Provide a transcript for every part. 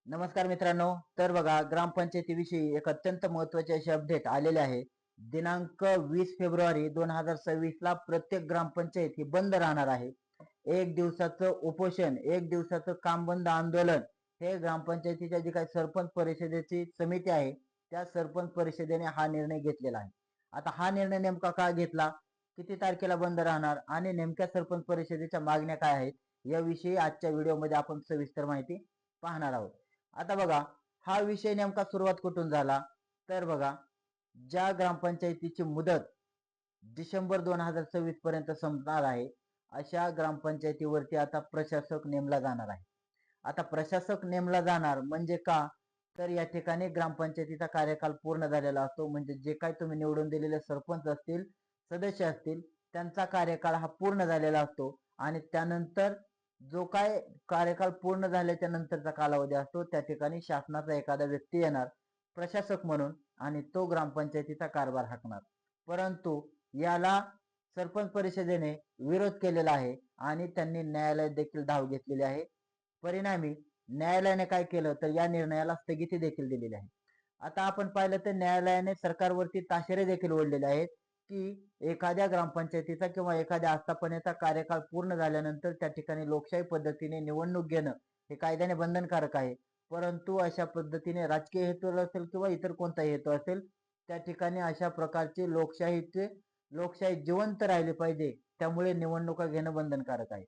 नमस्कार मित्रांनो. तर बघा, ग्रामपंचायतीविषयी एक अत्यंत महत्त्वाचे असे अपडेट आलेले आहे. दिनांक 20 फेब्रुवारी 2026 ला प्रत्येक ग्रामपंचायत ही बंद राहणार आहे. एक दिवसाचं उपोषण, एक दिवसाचं काम बंद आंदोलन हे ग्रामपंचायतीच्या जी काही सरपंच परिषदेची समिती आहे त्या सरपंच परिषदेने हा निर्णय घेतलेला आहे. आता हा निर्णय नेमका का घेतला, किती तारखेला बंद राहणार आणि नेमक्या सरपंच परिषदेच्या मागण्या काय आहेत याविषयी आजच्या व्हिडिओमध्ये आपण सविस्तर माहिती पाहणार आहोत. आता बघा, हा विषय नेमका सुरुवात कुठून झाला, तर बघा, ज्या ग्रामपंचायतीची मुदत डिसेंबर 2026 पर्यंत संपणार आहे अशा ग्रामपंचायतीवरती आता प्रशासक नेमला जाणार आहे. आता प्रशासक नेमला जाणार म्हणजे का, तर या ठिकाणी ग्रामपंचायतीचा कार्यकाल पूर्ण झालेला असतो. म्हणजे जे काही तुम्ही निवडून दिलेले सरपंच असतील, सदस्य असतील, त्यांचा कार्यकाळ हा पूर्ण झालेला असतो आणि त्यानंतर जो काय कार्यकाल पूर्ण झाल्याच्या नंतरचा कालावधी असतो त्या ठिकाणी शासनाचा एखादा व्यक्ती येणार प्रशासक म्हणून आणि तो ग्रामपंचायतीचा कारभार हाकणार. परंतु याला सरपंच परिषदेने विरोध केलेला आहे आणि त्यांनी न्यायालयात देखील धाव घेतलेली आहे. परिणामी न्यायालयाने काय केलं, तर या निर्णयाला स्थगिती देखील दिलेली आहे. आता आपण पाहिलं तर न्यायालयाने सरकारवरती ताशेरे देखील ओढलेले आहेत की एखाद्या ग्रामपंचायतीचा किंवा एखाद्या आस्थापनेचा कार्यकाळ पूर्ण झाल्यानंतर त्या ठिकाणी लोकशाही पद्धतीने निवडणूक घेणं हे कायद्याने बंधनकारक आहे. परंतु अशा पद्धतीने राजकीय हेतू असेल किंवा इतर कोणताही हेतू असेल त्या ठिकाणी अशा प्रकारची लोकशाही जिवंत राहिली पाहिजे, त्यामुळे निवडणुका घेणं बंधनकारक आहे.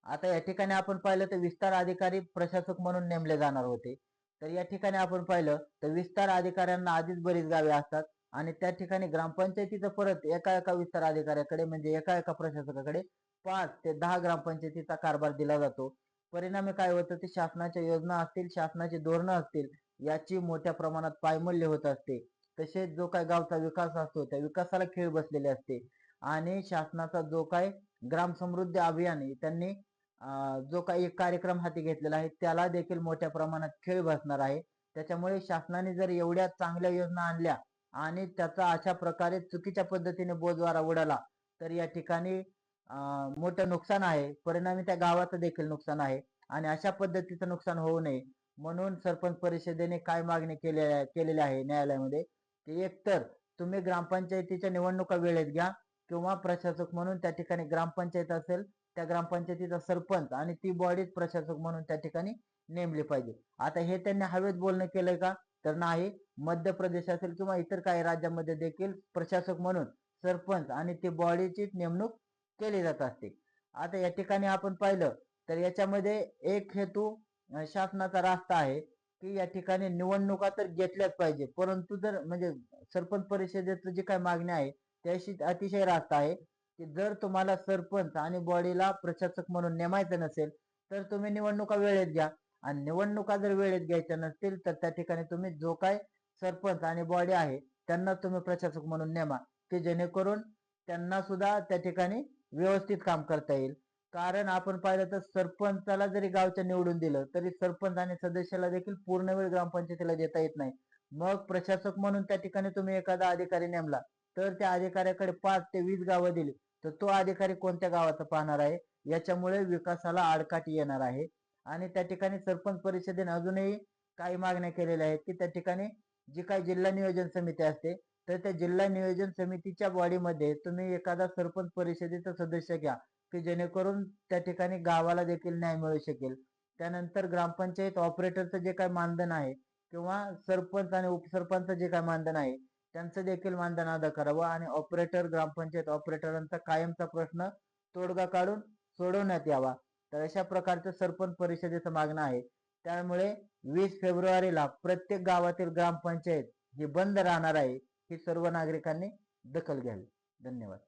आता या ठिकाणी आपण पाहिलं तर विस्तार अधिकारी प्रशासक म्हणून नेमले जाणार होते. तर या ठिकाणी आपण पाहिलं तर विस्तार अधिकाऱ्यांना आधीच बरीच गावे असतात आणि त्या ठिकाणी ग्रामपंचायतीचं परत एका एका विस्तार अधिकाऱ्याकडे म्हणजे एका एका प्रशासकाकडे 5 ते 10 ग्रामपंचायतीचा कारभार दिला जातो. परिणामी काय होतं, ते शासनाच्या योजना असतील, शासनाची धोरणं असतील, याची मोठ्या प्रमाणात पायमल्ली होत असते. तसेच जो काय गावचा विकास असतो त्या विकासाला खीळ बसलेली असते आणि शासनाचा जो काय ग्राम समृद्धी अभियान त्यांनी जो काही एक कार्यक्रम हाती घेतलेला आहे त्याला देखील मोठ्या प्रमाणात खीळ बसणार आहे. त्याच्यामुळे शासनाने जर एवढ्या चांगल्या योजना आणल्या आणि त्याचा अशा प्रकारे चुकीच्या पद्धतीने बोजवारा उडाला तर या ठिकाणी मोठं नुकसान आहे. परिणामी त्या गावाचं देखील नुकसान आहे आणि अशा पद्धतीचं नुकसान होऊ नये म्हणून सरपंच परिषदेने काय मागणी केलेली आहे न्यायालयामध्ये, की एकतर तुम्ही ग्रामपंचायतीच्या निवडणुका वेळेत घ्या किंवा प्रशासक म्हणून त्या ठिकाणी ग्रामपंचायत असेल त्या ग्रामपंचायतीचा सरपंच आणि ती बॉडीच प्रशासक म्हणून त्या ठिकाणी नेमली पाहिजे. आता हे त्यांनी हवेत बोलणं केलंय का, तर नाही. मध्य प्रदेश असेल किंवा इतर काही राज्यामध्ये देखील प्रशासक म्हणून सरपंच आणि ती बॉडीची नेमणूक केली जात असते. आता या ठिकाणी आपण पाहिलं तर याच्यामध्ये एक हेतू शासनाचा रास्ता आहे की या ठिकाणी निवडणुका तर घेतल्याच पाहिजे, परंतु जर म्हणजे सरपंच परिषदेचं जे काही मागणी आहे त्याशी अतिशय रास्त आहे की जर तुम्हाला सरपंच आणि बॉडीला प्रशासक म्हणून नेमायचं नसेल तर तुम्ही निवडणुका वेळेत घ्या आणि निवडणुका जर वेळेत घ्यायच्या नसतील तर त्या ठिकाणी तुम्ही जो काय सरपंच आणि बॉडी आहे त्यांना तुम्ही प्रशासक म्हणून नेमा, की जेणेकरून त्यांना सुद्धा त्या ठिकाणी व्यवस्थित काम करता येईल. कारण आपण पाहिलं तर सरपंचाला जरी गावच्या निवडून दिलं तरी सरपंच आणि सदस्याला देखील पूर्ण वेळ ग्रामपंचायतीला देता येत नाही. मग प्रशासक म्हणून त्या ठिकाणी तुम्ही एखादा अधिकारी नेमला तर त्या अधिकाऱ्याकडे 5 ते 20 गावं दिली तर तो अधिकारी कोणत्या गावाचं पाहणार आहे, याच्यामुळे विकासाला आडकाठी येणार आहे. आणि त्या ठिकाणी सरपंच परिषदेने अजूनही काही मागण्या केलेल्या आहेत की त्या ठिकाणी जी काही जिल्हा नियोजन समिती असते तर त्या जिल्हा नियोजन समितीच्या बॉडीमध्ये तुम्ही एखादा सरपंच परिषदेचा सदस्य घ्या की जेणेकरून त्या ठिकाणी गावाला देखील न्याय मिळू शकेल. त्यानंतर ग्रामपंचायत ऑपरेटरचं जे काही मानधन आहे किंवा सरपंच आणि उपसरपंच जे काही मानधन आहे त्यांचं देखील मानधन अदा करावं आणि ऑपरेटर ग्रामपंचायत ऑपरेटरांचा कायमचा प्रश्न तोडगा काढून सोडवण्यात यावा. तर अशा प्रकारचं सरपंच परिषदेचं मागणं आहे. त्यामुळे 20 फेब्रुवारीला प्रत्येक गावातील ग्रामपंचायत ही बंद राहणार आहे, ही सर्व नागरिकांनी दखल घ्यावी. धन्यवाद.